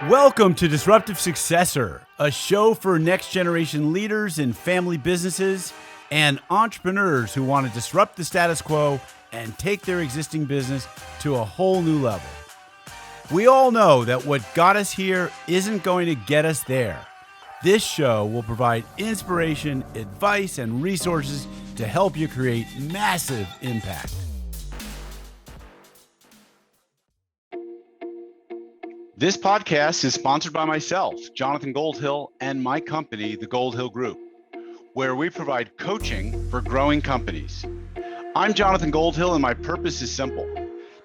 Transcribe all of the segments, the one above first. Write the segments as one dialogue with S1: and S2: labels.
S1: Welcome to Disruptive Successor, a show for next generation leaders in family businesses and entrepreneurs who want to disrupt the status quo and take their existing business to a whole new level. We all know that what got us here isn't going to get us there. This show will provide inspiration, advice, and resources to help you create massive impact. This podcast is sponsored by myself, Jonathan Goldhill, and my company, the Goldhill Group, where we provide coaching for growing companies. I'm Jonathan Goldhill, and my purpose is simple: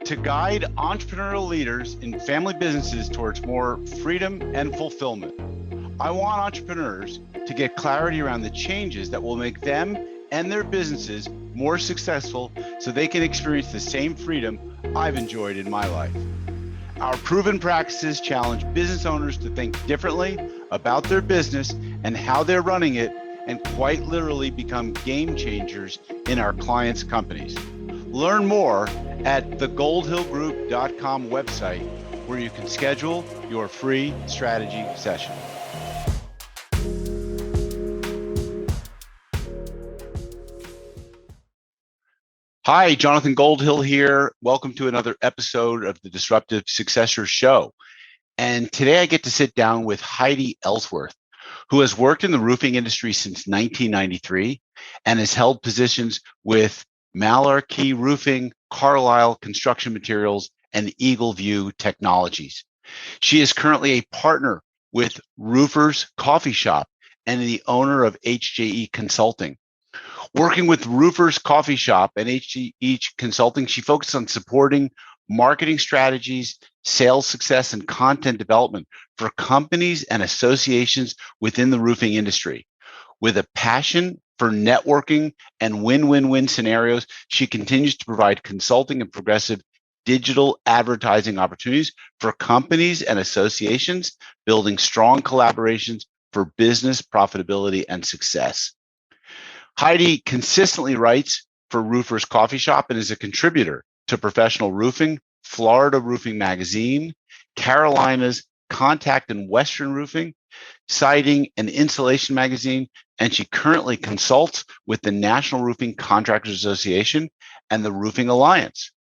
S1: to guide entrepreneurial leaders in family businesses towards more freedom and fulfillment. I want entrepreneurs to get clarity around the changes that will make them and their businesses more successful so they can experience the same freedom I've enjoyed in my life. Our proven practices challenge business owners to think differently about their business and how they're running it, and quite literally become game changers in our clients' companies. Learn more at thegoldhillgroup.com website, where you can schedule your free strategy session. Hi, Jonathan Goldhill here. Welcome to another episode of the Disruptive Successor Show. And today I get to sit down with Heidi Ellsworth, who has worked in the roofing industry since 1993 and has held positions with Malarkey Roofing, Carlisle Construction Materials, and EagleView Technologies. She is currently a partner with RoofersCoffeeShop and the owner of HJE Consulting. Working with RoofersCoffeeShop and HJE Consulting, she focuses on supporting marketing strategies, sales success, and content development for companies and associations within the roofing industry. With a passion for networking and win-win-win scenarios, she continues to provide consulting and progressive digital advertising opportunities for companies and associations, building strong collaborations for business profitability and success. Heidi consistently writes for RoofersCoffeeShop and is a contributor to Professional Roofing, Florida Roofing Magazine, Carolina's Contact and Western Roofing, Siding and Insulation Magazine, and she currently consults with the National Roofing Contractors Association and the Roofing Alliance.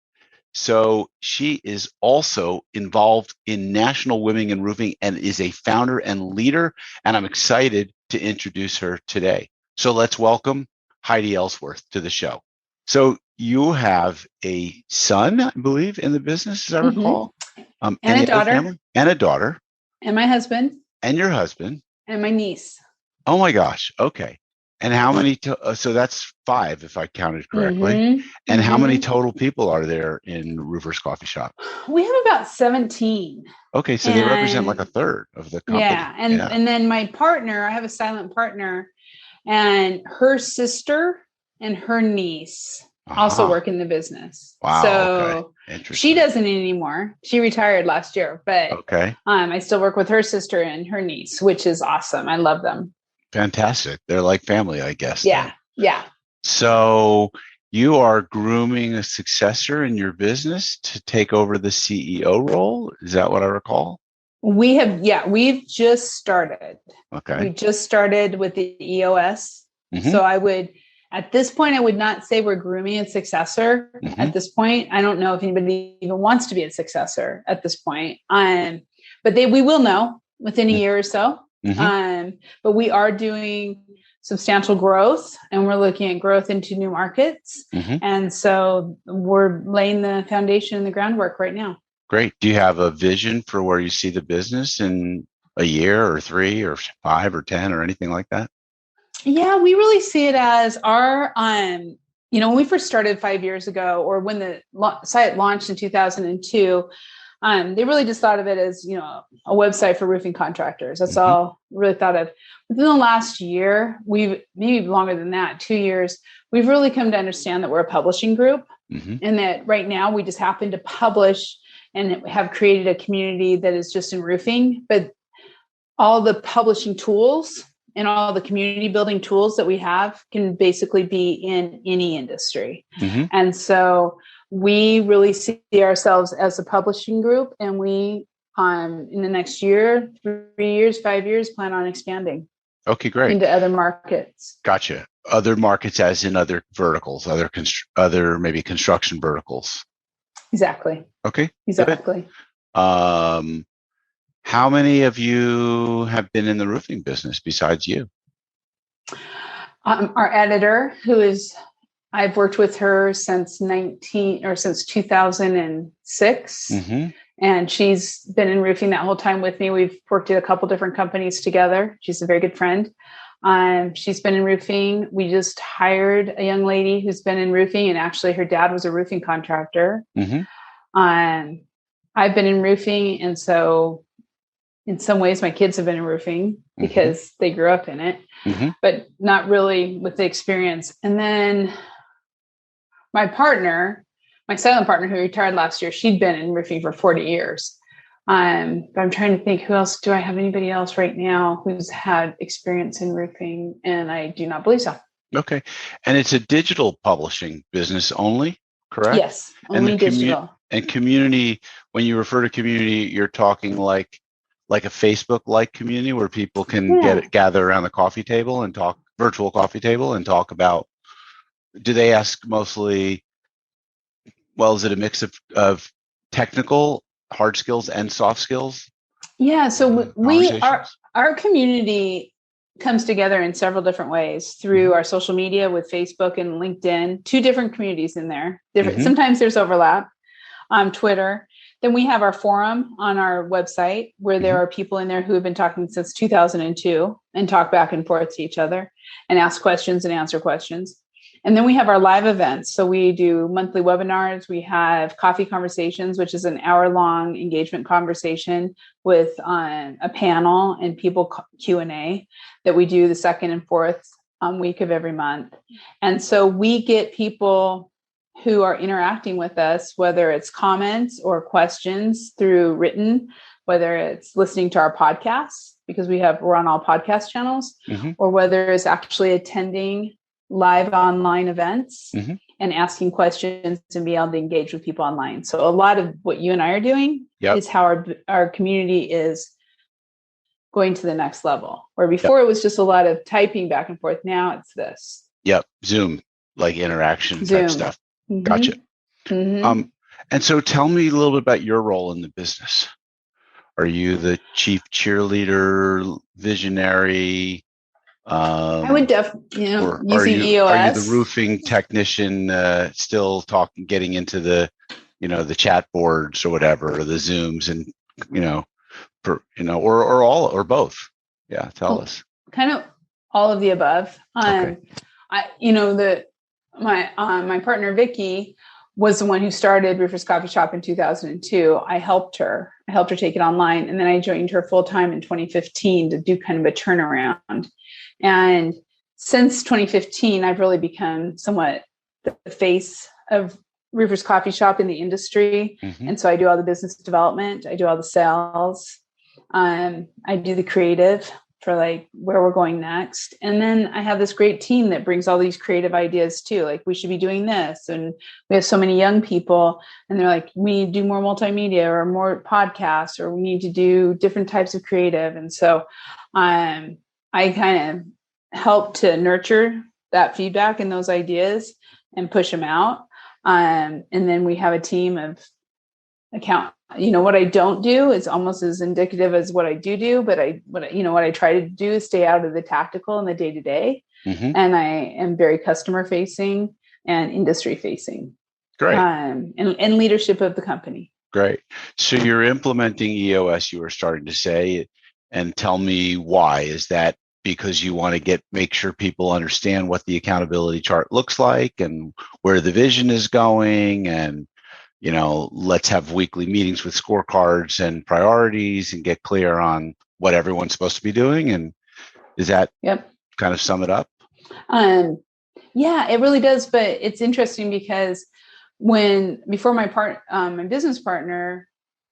S1: So she is also involved in National Women in Roofing and is a founder and leader, and I'm excited to introduce her today. So let's welcome Heidi Ellsworth to the show. So you have a son, I believe, in the business, as I recall.
S2: And a daughter.
S1: And a daughter.
S2: And my husband.
S1: And your husband.
S2: And my niece.
S1: Oh my gosh. Okay. And how many, so that's 5, if I counted correctly. And how many total people are there in RoofersCoffeeShop?
S2: We have about 17.
S1: Okay. So they represent like a third of the company.
S2: Yeah. And then my partner, I have a silent partner, and her sister and her niece also work in the business.
S1: Wow.
S2: So
S1: okay.
S2: She doesn't anymore. She retired last year, but
S1: okay.
S2: I still work with her sister and her niece, which is awesome. I love them.
S1: Fantastic. They're like family, I guess.
S2: Yeah.
S1: Then.
S2: Yeah.
S1: So you are grooming a successor in your business to take over the CEO role. Is that what I recall?
S2: We've just started.
S1: Okay.
S2: We just started with the EOS. So at this point, I would not say we're grooming a successor at this point. I don't know if anybody even wants to be a successor at this point. But we will know within a year or so. But we are doing substantial growth, and we're looking at growth into new markets. And so we're laying the foundation and the groundwork right now.
S1: Great. Do you have a vision for where you see the business in a year or 3 or 5 or 10 or anything like that?
S2: Yeah, we really see it as our, when we first started 5 years ago, or when the site launched in 2002, they really just thought of it as, a website for roofing contractors. That's all really thought of. Within the last year, maybe longer than that, 2 years, we've really come to understand that we're a publishing group, and that right now we just happen to publish and have created a community that is just in roofing, but all the publishing tools and all the community building tools that we have can basically be in any industry. And so we really see ourselves as a publishing group, and we in the next year, 3 years, 5 years, plan on expanding.
S1: Okay, great.
S2: Into other markets.
S1: Gotcha. Other markets, as in other verticals, other maybe construction verticals.
S2: Exactly.
S1: Okay.
S2: Exactly.
S1: How many of you have been in the roofing business besides you?
S2: Our editor, I've worked with her since 2006.
S1: Mm-hmm.
S2: And she's been in roofing that whole time with me. We've worked at a couple different companies together. She's a very good friend. She's been in roofing. We just hired a young lady who's been in roofing, and actually her dad was a roofing contractor.
S1: Mm-hmm.
S2: I've been in roofing. And so in some ways my kids have been in roofing because they grew up in it, but not really with the experience. And then my silent partner who retired last year, she'd been in roofing for 40 years. But I'm trying to think, who else? Do I have anybody else right now who's had experience in roofing? And I do not believe so.
S1: Okay. And it's a digital publishing business only, correct?
S2: Yes, only digital.
S1: And community, when you refer to community, you're talking like a Facebook-like community where people can gather around the coffee table and talk, virtual coffee table, and talk about, do they ask mostly, well, is it a mix of technical hard skills and soft skills?
S2: Yeah. So our community comes together in several different ways through our social media with Facebook and LinkedIn, 2 different communities in there. Sometimes there's overlap. Twitter. Then we have our forum on our website where there are people in there who have been talking since 2002 and talk back and forth to each other and ask questions and answer questions. And then we have our live events. So we do monthly webinars. We have coffee conversations, which is an hour-long engagement conversation with a panel and people Q&A that we do the second and fourth week of every month. And so we get people who are interacting with us, whether it's comments or questions through written, whether it's listening to our podcasts, because we're on all podcast channels, or whether it's actually attending live online events and asking questions and be able to engage with people online. So a lot of what you and I are doing is how our community is going to the next level, where before it was just a lot of typing back and forth. Now it's this.
S1: Yep. Zoom, like interaction type stuff. Gotcha. And so tell me a little bit about your role in the business. Are you the chief cheerleader, visionary?
S2: I would definitely, using EOS.
S1: Are you the roofing technician, still getting into the chat boards or whatever, or the Zooms and, or all, or both? Yeah. Tell us.
S2: Kind of all of the above. My partner, Vicky, was the one who started Roofers Coffee Shop in 2002. I helped her take it online. And then I joined her full time in 2015 to do kind of a turnaround. And since 2015, I've really become somewhat the face of Roofers Coffee Shop in the industry. And so I do all the business development. I do all the sales. I do the creative for like where we're going next. And then I have this great team that brings all these creative ideas too. Like, we should be doing this. And we have so many young people and they're like, we need to do more multimedia or more podcasts, or we need to do different types of creative. And so I kind of help to nurture that feedback and those ideas and push them out. And then we have a team of what I don't do is almost as indicative as what I do, but what I try to do is stay out of the tactical and the day-to-day. And I am very customer facing and industry facing.
S1: Great.
S2: And leadership of the company.
S1: Great. So you're implementing EOS, you were starting to say, and tell me why. Is that because you want to make sure people understand what the accountability chart looks like and where the vision is going, and let's have weekly meetings with scorecards and priorities and get clear on what everyone's supposed to be doing? And is that kind of sum it up?
S2: Yeah, it really does. But it's interesting because before my business partner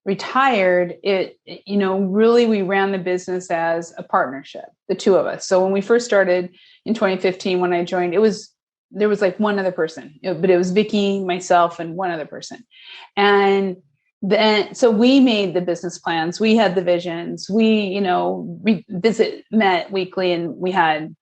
S2: retired, really we ran the business as a partnership, the two of us. So when we first started in 2015, when I joined, there was like one other person, but it was Vicky, myself, and one other person. And then, so we made the business plans, we had the visions, we, met weekly, and we had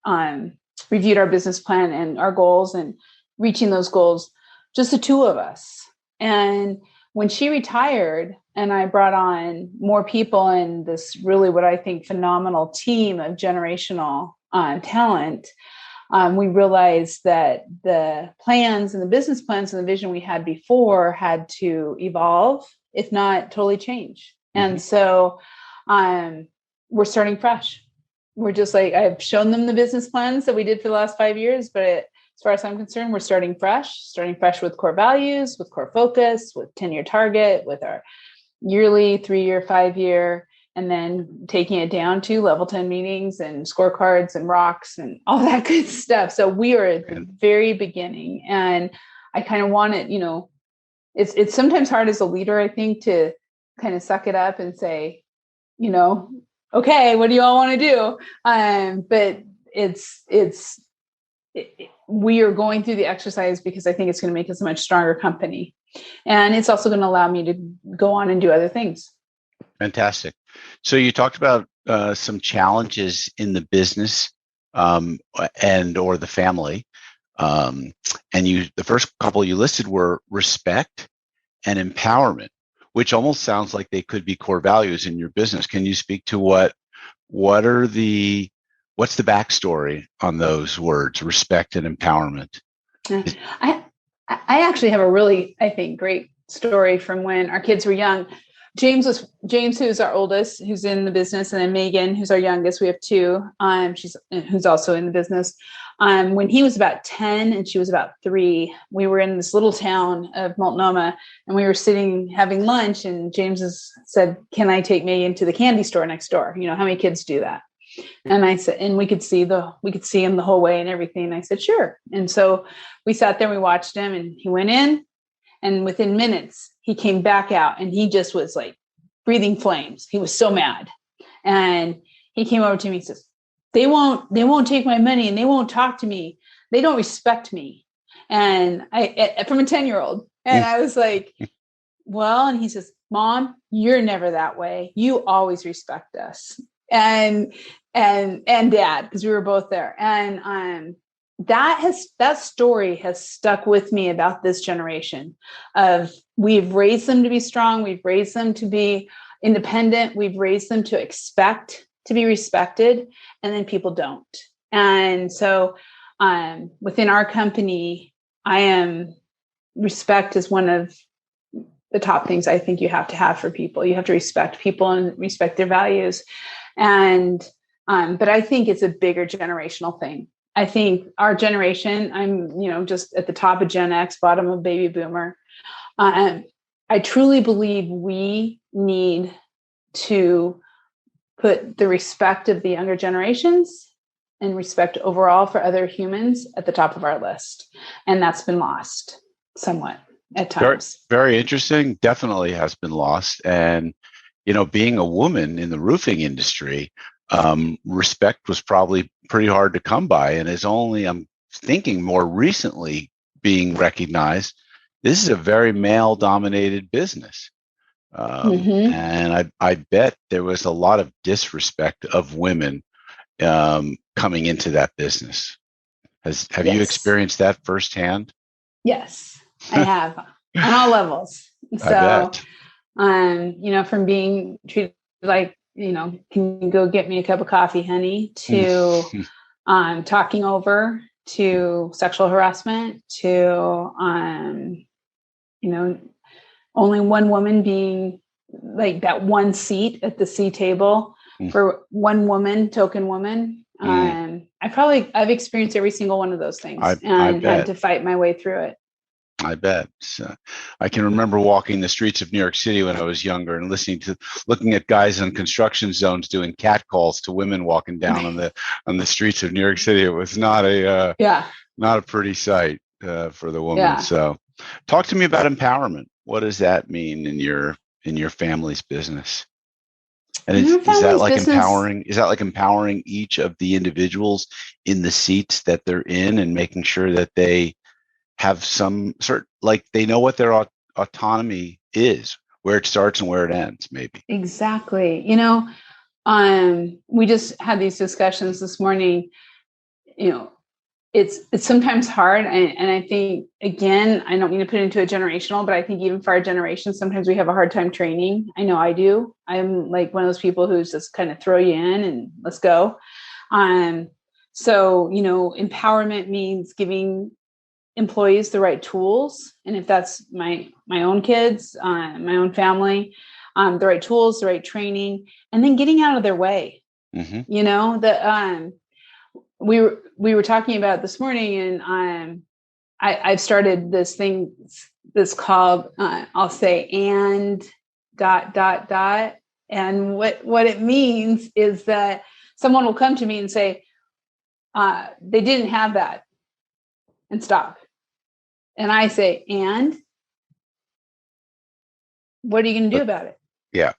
S2: reviewed our business plan and our goals and reaching those goals, just the two of us. And when she retired and I brought on more people and this really what I think phenomenal team of generational talent, we realized that the plans and the business plans and the vision we had before had to evolve, if not totally change. Mm-hmm. And so we're starting fresh. We're just like, I've shown them the business plans that we did for the last 5 years, but as far as I'm concerned, we're starting fresh with core values, with core focus, with 10-year target, with our yearly, 3-year, 5-year, and then taking it down to level 10 meetings and scorecards and rocks and all that good stuff. So we are at the very beginning, and I kind of want it, it's sometimes hard as a leader, I think, to kind of suck it up and say, okay, what do you all want to do? But we are going through the exercise because I think it's going to make us a much stronger company. And it's also going to allow me to go on and do other things.
S1: Fantastic. So you talked about some challenges in the business and or the family. And the first couple you listed were respect and empowerment, which almost sounds like they could be core values in your business. Can you speak to what's the backstory on those words, respect and empowerment?
S2: I actually have a really, I think, great story from when our kids were young. James, who's our oldest, who's in the business, and then Megan, who's our youngest. We have two. Who's also in the business. When he was about 10 and she was about 3, we were in this little town of Multnomah, and we were sitting having lunch. And James said, "Can I take Megan to the candy store next door? How many kids do that?" And I said, and we could see him the whole way and everything. And I said, "Sure." And so we sat there, we watched him, and he went in, and within minutes he came back out, and he just was like breathing flames. He was so mad. And he came over to me and says, they won't take my money, and they won't talk to me. They don't respect me. And from a 10-year-old. And I was like, well, and he says, "Mom, you're never that way. You always respect us." And Dad, because we were both there. And that story has stuck with me about this generation of, we've raised them to be strong. We've raised them to be independent. We've raised them to expect to be respected, and then people don't. And so within our company, respect is one of the top things I think you have to have for people. You have to respect people and respect their values. And but I think it's a bigger generational thing. I think our generation, I'm just at the top of Gen X, bottom of baby boomer. I truly believe we need to put the respect of the younger generations and respect overall for other humans at the top of our list. And that's been lost somewhat at times.
S1: Very, very interesting. Definitely has been lost. And, being a woman in the roofing industry, respect was probably pretty hard to come by, and is only, I'm thinking, more recently being recognized. This is a very male-dominated business. And I bet there was a lot of disrespect of women coming into that business. Have you experienced that firsthand?
S2: Yes, I have, on all levels. So, from being treated like, can you go get me a cup of coffee, honey, to talking over, to sexual harassment, to only one woman being like that one seat at the C table for one woman, token woman. I've experienced every single one of those things, and had to fight my way through it.
S1: I bet. I can remember walking the streets of New York City when I was younger and looking at guys in construction zones doing catcalls to women walking down on the streets of New York City. It was not a pretty sight for the woman. Yeah. So, talk to me about empowerment. What does that mean in your family's business? And is that like empowering? Is that like empowering each of the individuals in the seats that they're in, and making sure that they have some sort, like they know what their autonomy is, where it starts and where it ends, maybe.
S2: Exactly. We just had these discussions this morning. It's sometimes hard. And I think, again, I don't mean to put it into a generational, but I think even for our generation, sometimes we have a hard time training. I know I do. I'm like one of those people who's just kind of throw you in and let's go. So, empowerment means giving employees the right tools. And if that's my own kids, my own family, the right tools, the right training, and then getting out of their way. Mm-hmm. We were talking about this morning, and I've started this thing that's called I'll say and ... And what it means is that someone will come to me and say they didn't have that, and stop. And I say, and what are you going to do about it?
S1: Yeah.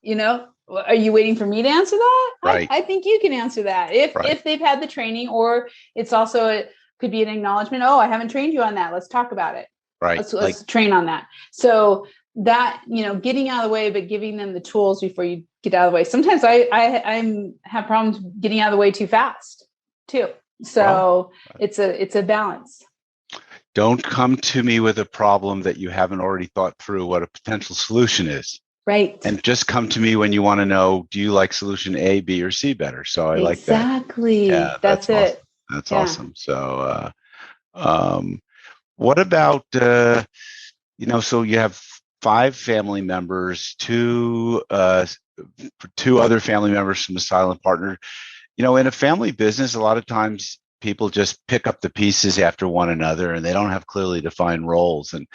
S2: Are you waiting for me to answer that?
S1: Right.
S2: I think you can answer that if they've had the training, or it's also it could be an acknowledgement. Oh, I haven't trained you on that. Let's talk about it.
S1: Right.
S2: Let's train on that. So that, getting out of the way, but giving them the tools before you get out of the way. Sometimes I have problems getting out of the way too fast too. So it's a balance.
S1: Don't come to me with a problem that you haven't already thought through what a potential solution is.
S2: Right.
S1: And just come to me when you want to know, do you like solution A, B, or C better? So I like that.
S2: Exactly.
S1: Yeah,
S2: that's it.
S1: Awesome. That's awesome. So what about, so you have 5 family members, two other family members from a silent partner. In a family business, a lot of times people just pick up the pieces after one another and they don't have clearly defined roles. And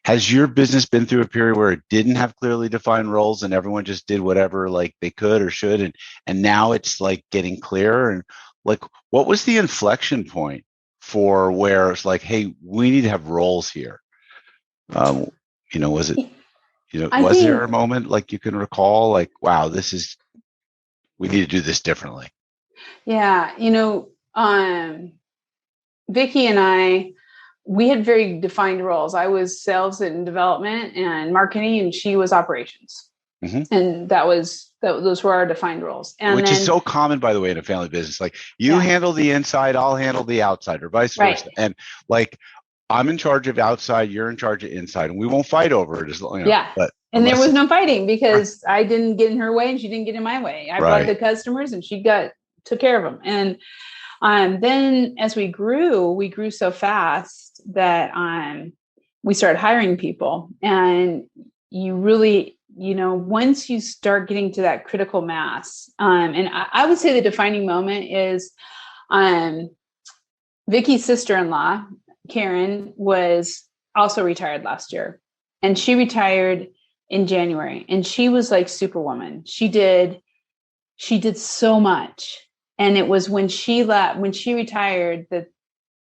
S1: has your business been through a period where it didn't have clearly defined roles and everyone just did whatever like they could or should, and now it's like getting clearer? And like, what was the inflection point for where it's like, hey, we need to have roles here? Was it, was there a moment like you can recall, like, wow, we need to do this differently?
S2: Yeah. Vicki and I, we had very defined roles. I was sales and development and marketing, and she was operations. Mm-hmm. And those were our defined roles. And
S1: which is so common, by the way, in a family business. Like you handle the inside, I'll handle the outside, or vice versa. And like, I'm in charge of outside, you're in charge of inside, and we won't fight over it. But
S2: and there was no fighting because I didn't get in her way and she didn't get in my way. I brought the customers and she took care of them. And then as we grew so fast that we started hiring people. And you really, once you start getting to that critical mass, and I would say the defining moment is Vicki's sister-in-law, Karen, was also retired last year. And she retired in January. And she was like Superwoman. She did so much. And it was when she retired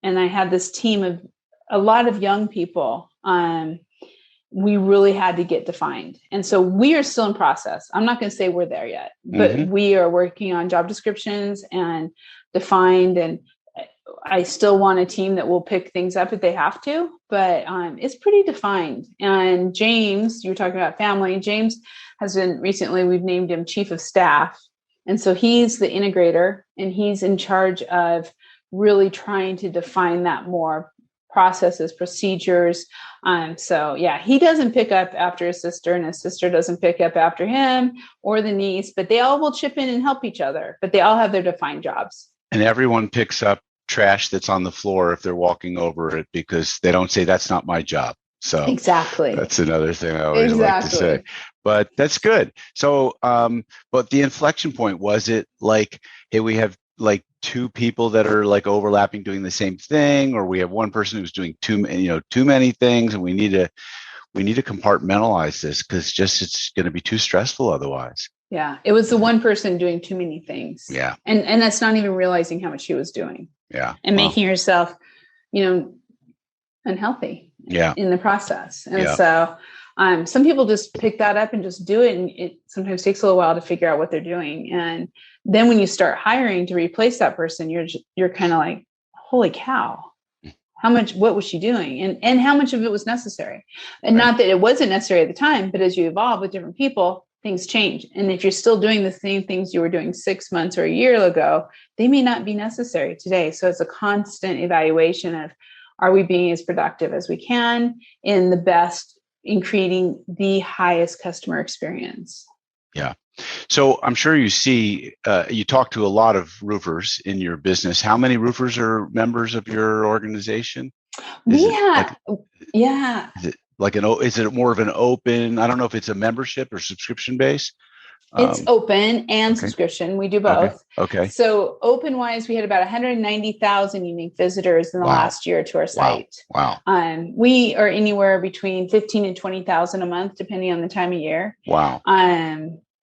S2: and I had this team of a lot of young people, we really had to get defined. And so we are still in process. I'm not going to say we're there yet, but we are working on job descriptions and defined. And I still want a team that will pick things up if they have to, but it's pretty defined. And James, you were talking about family. James we've named him chief of staff. And so he's the integrator and he's in charge of really trying to define that more processes, procedures. He doesn't pick up after his sister and his sister doesn't pick up after him or the niece, but they all will chip in and help each other, but they all have their defined jobs.
S1: And everyone picks up trash that's on the floor if they're walking over it because they don't say that's not my job. So
S2: exactly,
S1: that's another thing I always like to say, but that's good. So, but the inflection point, was it like, hey, we have like 2 people that are like overlapping doing the same thing, or we have one person who's doing too many things, and we need to compartmentalize this because it's going to be too stressful otherwise.
S2: Yeah, it was the one person doing too many things.
S1: Yeah,
S2: and that's not even realizing how much she was doing.
S1: Yeah,
S2: and making herself, unhealthy.
S1: Yeah,
S2: in the process. And so some people just pick that up and just do it. And it sometimes takes a little while to figure out what they're doing. And then when you start hiring to replace that person, you're kind of like, holy cow, what was she doing? And how much of it was necessary? And not that it wasn't necessary at the time, but as you evolve with different people, things change. And if you're still doing the same things you were doing 6 months or a year ago, they may not be necessary today. So it's a constant evaluation of, are we being as productive as we can in creating the highest customer experience?
S1: Yeah. So I'm sure you talk to a lot of roofers in your business. How many roofers are members of your organization? Is it more of an open, I don't know if it's a membership or subscription base?
S2: It's open and subscription. We do both.
S1: Okay.
S2: So open wise, we had about 190,000 unique visitors in the last year to our site.
S1: Wow.
S2: We are anywhere between 15 and 20,000 a month, depending on the time of year.
S1: Wow.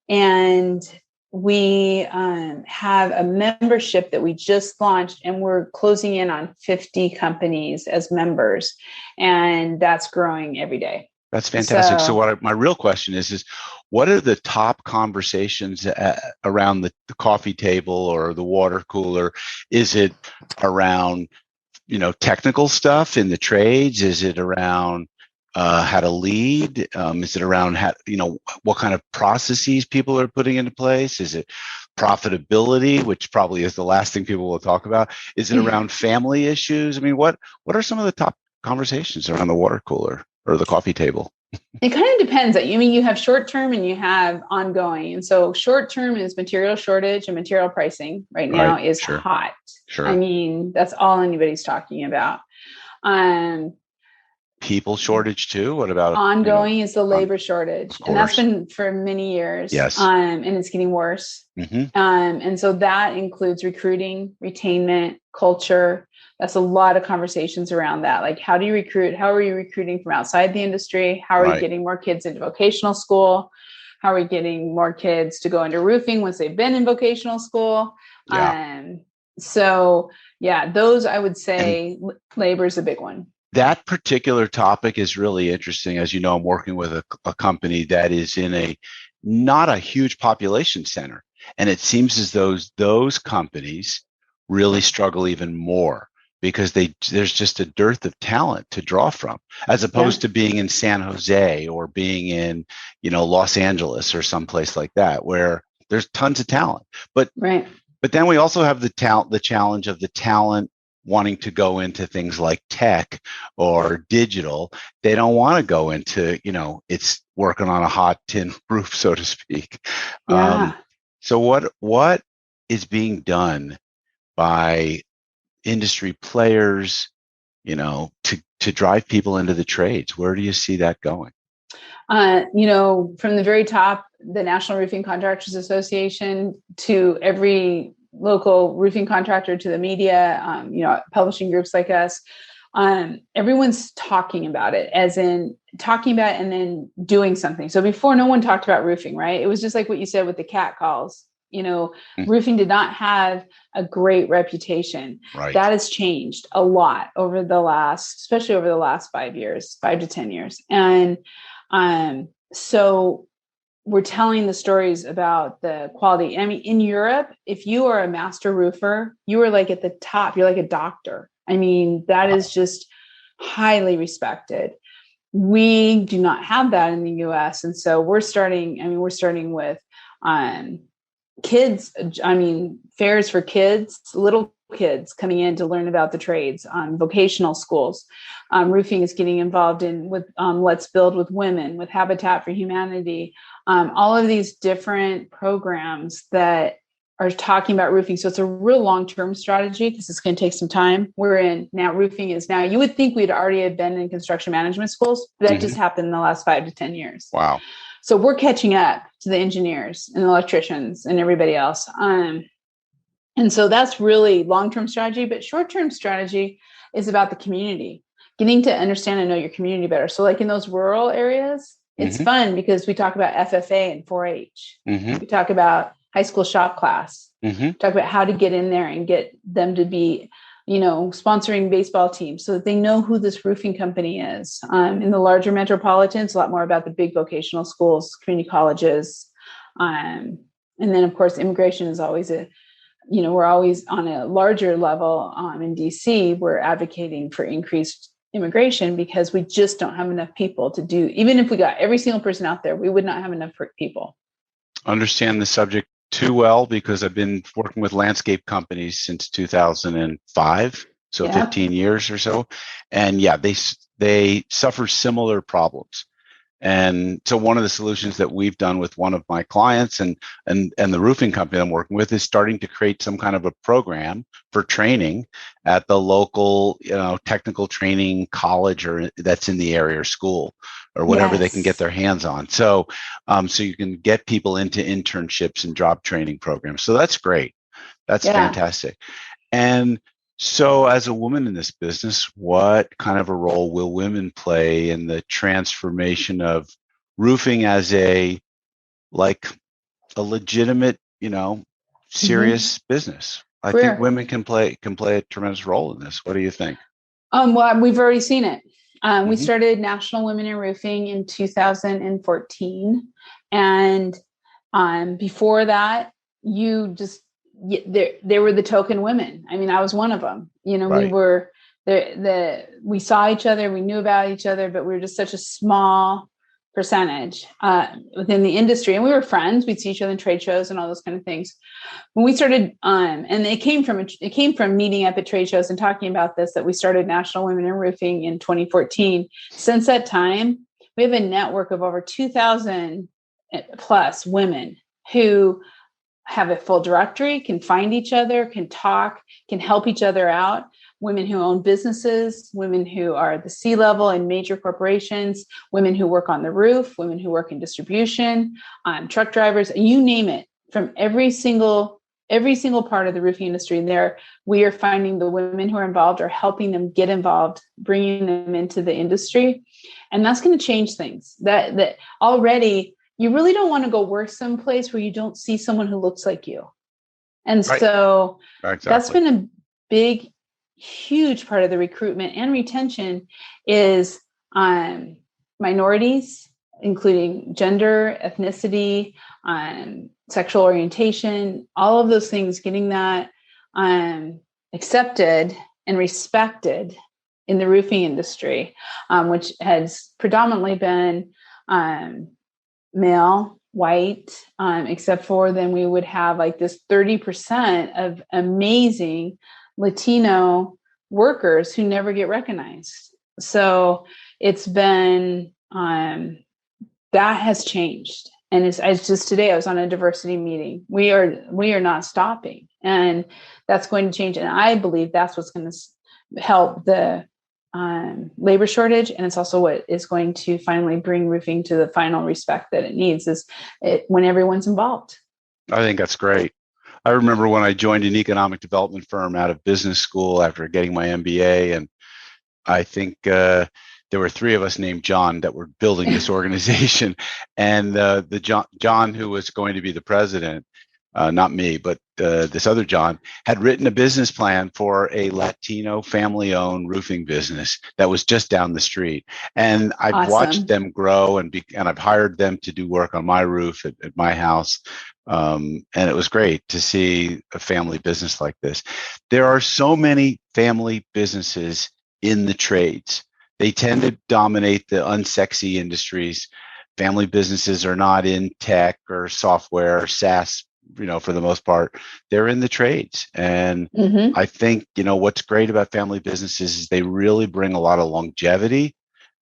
S2: And we have a membership that we just launched, and we're closing in on 50 companies as members, and that's growing every day.
S1: That's fantastic. So my real question is what are the top conversations around the coffee table or the water cooler? Is it around, technical stuff in the trades? Is it around how to lead? Is it around what kind of processes people are putting into place? Is it profitability, which probably is the last thing people will talk about? Is it around family issues? I mean, what are some of the top conversations around the water cooler or the coffee table?
S2: It kind of depends. You have short term and you have ongoing. And so short term is material shortage and material pricing right now is hot.
S1: Sure.
S2: That's all anybody's talking about.
S1: People shortage too? What about
S2: ongoing is the labor shortage, and that's been for many years.
S1: Yes.
S2: And it's getting worse.
S1: Mm-hmm.
S2: And so that includes recruiting, retainment, culture. That's a lot of conversations around that. Like, how do you recruit? How are you recruiting from outside the industry? How are you getting more kids into vocational school? How are we getting more kids to go into roofing once they've been in vocational school?
S1: Yeah.
S2: Those, I would say, labor is a big one.
S1: That particular topic is really interesting. As you know, I'm working with a company that is in not a huge population center. And it seems as though those companies really struggle even more because there's just a dearth of talent to draw from, as opposed to being in San Jose or being in, Los Angeles or someplace like that, where there's tons of talent. But then we also have the challenge of the talent wanting to go into things like tech or digital. They don't want to go into, it's working on a hot tin roof, so to speak.
S2: Yeah.
S1: So what is being done by industry players, to drive people into the trades? Where do you see that going?
S2: From the very top, the National Roofing Contractors Association, to every local roofing contractor, to the media, publishing groups like us, everyone's talking about it, as in talking about it and then doing something. So before, no one talked about roofing, right? It was just like what you said with the cat calls. Roofing did not have a great reputation.
S1: Right.
S2: That has changed a lot especially over the last 5 to 10 years. And so we're telling the stories about the quality. In Europe, if you are a master roofer, you are like at the top. You're like a doctor. That is just highly respected. We do not have that in the U.S. And so we're starting with kids. Fairs for kids, little kids coming in to learn about the trades, vocational schools. Roofing is getting involved with Let's Build with Women, with Habitat for Humanity, all of these different programs that are talking about roofing. So it's a real long-term strategy because it's going to take some time. Roofing is now, you would think we'd already have been in construction management schools, but that just happened in the last 5 to 10 years.
S1: Wow.
S2: So we're catching up to the engineers and the electricians and everybody else. And so that's really long-term strategy, but short-term strategy is about the community, getting to understand and know your community better. So like in those rural areas, it's fun because we talk about FFA and 4-H. We talk about high school shop class, talk about how to get in there and get them to be, sponsoring baseball teams so that they know who this roofing company is. In the larger metropolitans, a lot more about the big vocational schools, community colleges. And then of course, immigration is always a we're always on a larger level in DC, we're advocating for increased immigration because we just don't have enough people to do, even if we got every single person out there, we would not have enough people.
S1: Understand the subject too well because I've been working with landscape companies since 2005, so 15 years or so. And yeah, they suffer similar problems. And so one of the solutions that we've done with one of my clients and the roofing company I'm working with is starting to create some kind of a program for training at the local, technical training college or that's in the area or school or whatever they can get their hands on. So, so you can get people into internships and job training programs. So that's great. That's fantastic. And so as a woman in this business, what kind of a role will women play in the transformation of roofing as a legitimate, serious business? I think women can play a tremendous role in this. What do you think?
S2: Well, we've already seen it. We started National Women in Roofing in 2014. And before that, there were the token women. I mean, I was one of them. We were we saw each other, we knew about each other, but we were just such a small percentage within the industry. And we were friends. We'd see each other in trade shows and all those kind of things. When we started, and it came from meeting up at trade shows and talking about this, that we started National Women in Roofing in 2014. Since that time, we have a network of over 2,000 plus women who have a full directory, can find each other, can talk, can help each other out. Women who own businesses, women who are at the C-level in major corporations, women who work on the roof, women who work in distribution, truck drivers, you name it. From every single part of the roofing industry there, we are finding the women who are involved or helping them get involved, bringing them into the industry. And that's going to change things. That already, you really don't want to go work someplace where you don't see someone who looks like you. And so that's been a big, huge part of the recruitment and retention is minorities, including gender, ethnicity, sexual orientation, all of those things, getting that accepted and respected in the roofing industry, which has predominantly been male, white, except for then we would have like this 30% of amazing Latino workers who never get recognized. So it's been, that has changed. And it's just today I was on a diversity meeting. We are not stopping, and that's going to change. And I believe that's what's going to help the labor shortage. And it's also what is going to finally bring roofing to the final respect that it needs when everyone's involved.
S1: I think that's great. I remember when I joined an economic development firm out of business school after getting my MBA, and I think there were three of us named John that were building this organization. And the John who was going to be the president, not me, but this other John, had written a business plan for a Latino family-owned roofing business that was just down the street. And I've watched them grow, and I've hired them to do work on my roof at my house. And it was great to see a family business like this. There are so many family businesses in the trades. They tend to dominate the unsexy industries. Family businesses are not in tech or software or SaaS, for the most part. They're in the trades. And I think, what's great about family businesses is they really bring a lot of longevity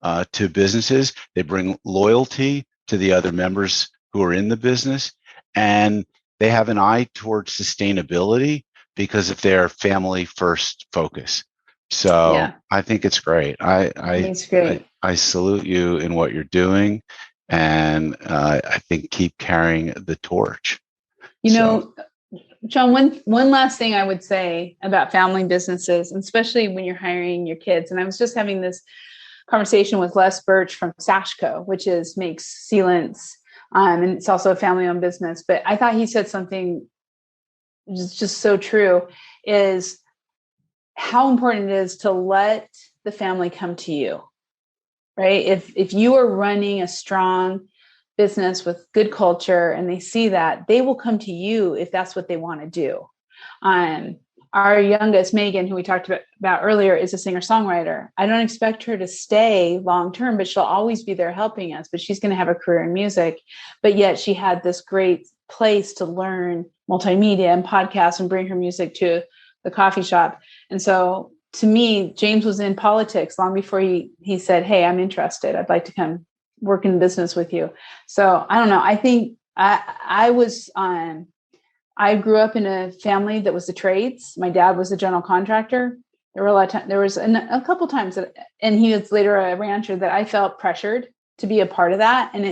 S1: to businesses. They bring loyalty to the other members who are in the business. And they have an eye towards sustainability because of their family first focus. So I think it's great. I salute you in what you're doing, and I think keep carrying the torch.
S2: John, one last thing I would say about family businesses, and especially when you're hiring your kids. And I was just having this conversation with Les Birch from Sashco, which makes sealants, and it's also a family-owned business. But I thought he said something just so true, is how important it is to let the family come to you, right? If you are running a strong business with good culture and they see that, they will come to you if that's what they want to do. Our youngest, Megan, who we talked about earlier, is a singer-songwriter. I don't expect her to stay long-term, but she'll always be there helping us. But she's going to have a career in music. But yet she had this great place to learn multimedia and podcasts and bring her music to the coffee shop. And so to me, James was in politics long before he said, hey, I'm interested. I'd like to come work in business with you. So I don't know. I think I grew up in a family that was the trades. My dad was a general contractor. There were a couple times and he was later a rancher, that I felt pressured to be a part of that. And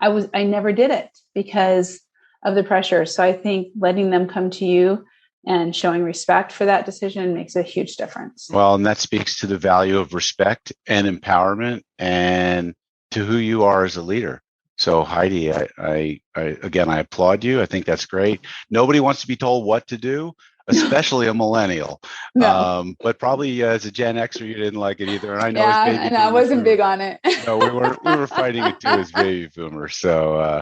S2: I never did it because of the pressure. So I think letting them come to you and showing respect for that decision makes a huge difference.
S1: Well, and that speaks to the value of respect and empowerment and to who you are as a leader. So Heidi, I again, I applaud you. I think that's great. Nobody wants to be told what to do, especially a millennial.
S2: No.
S1: But probably as a Gen Xer, you didn't like it either. And I know
S2: and I wasn't big on it.
S1: No, we were fighting it too as baby boomers. So,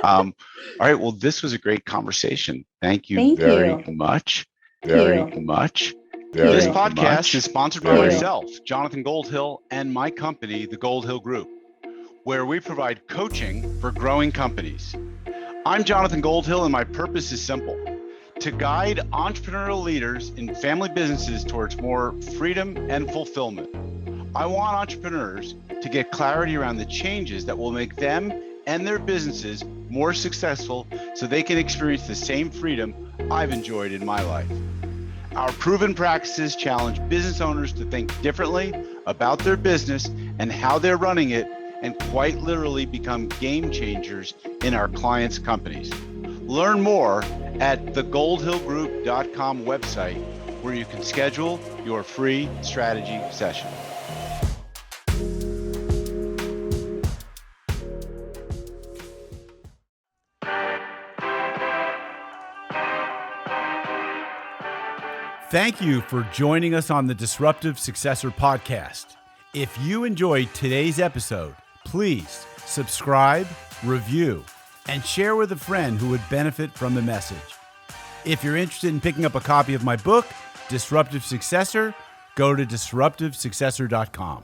S1: all right. Well, this was a great conversation. Thank you very much. Very much. This podcast is sponsored by myself, Jonathan Goldhill, and my company, the Goldhill Group, where we provide coaching for growing companies. I'm Jonathan Goldhill, and my purpose is simple: to guide entrepreneurial leaders in family businesses towards more freedom and fulfillment. I want entrepreneurs to get clarity around the changes that will make them and their businesses more successful so they can experience the same freedom I've enjoyed in my life. Our proven practices challenge business owners to think differently about their business and how they're running it, and quite literally become game changers in our clients' companies. Learn more at thegoldhillgroup.com website, where you can schedule your free strategy session. Thank you for joining us on the Disruptive Successor Podcast. If you enjoyed today's episode, please subscribe, review, and share with a friend who would benefit from the message. If you're interested in picking up a copy of my book, Disruptive Successor, go to disruptivesuccessor.com.